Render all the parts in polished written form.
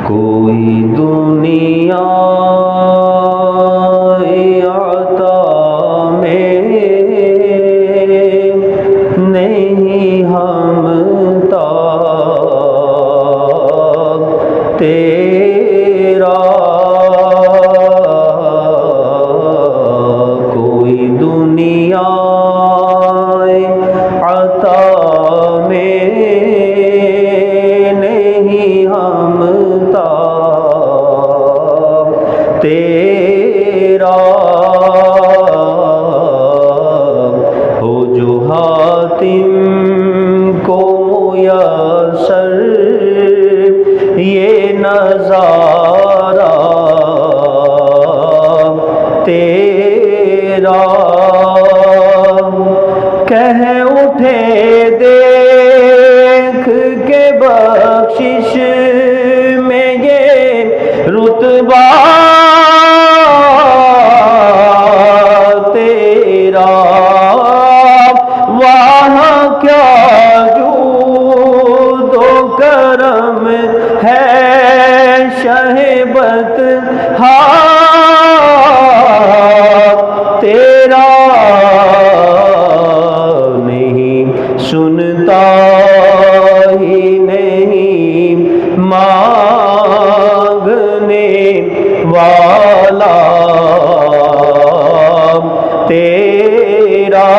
کوئی دنیا عطا میں نہیں ہمتا تیرا، کوئی دنیا عطا میں نہیں ہمتا تیرا، ہو جو حاتم کو میسر یہ نظارہ تیرا، کہہ اٹھے دیکھ کے بخشش میں یہ رتبہ تیرا، وہاں کیا جود و کرم ہے شہبت تیرا، نہیں سنتا ہی نہیں مانگنے والا تیرا،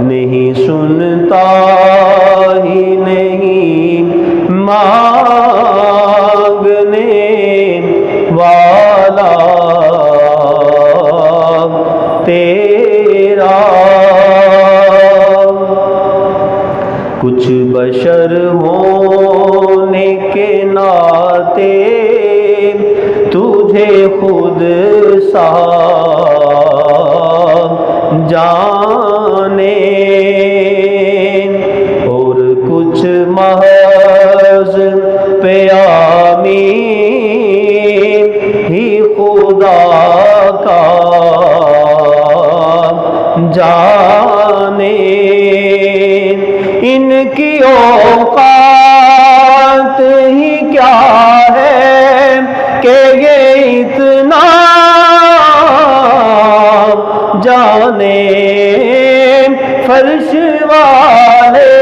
نہیں سنتا ہی نہیں مانگنے والا تیرا، کچھ بشر ہونے کے ناطے تجھے خود سا جانے، اور کچھ محض پیامی ہی خدا کا جانے، ان کی اوقات ہی کیا ہے کہ یہ اتنا جانے، فرش والے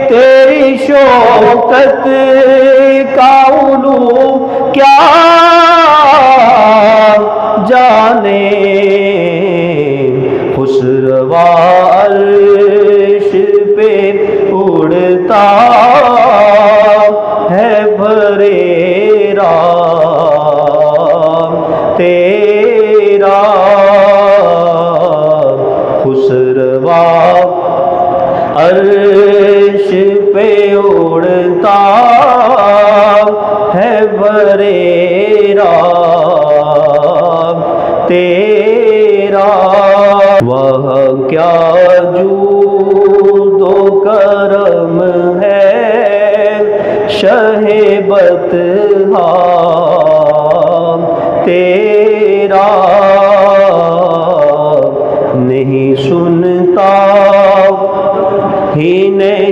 تیری شوکت کا علو کیا جانے، خسروا عرش پہ اڑتا ہے بھرے رام تیرا، خسروا عرش پہ اڑتا ہے بھرے رام تیرا، وہ کیا جود و کرم ہے شہبت تیرا، نہیں سنتا ہی نہیں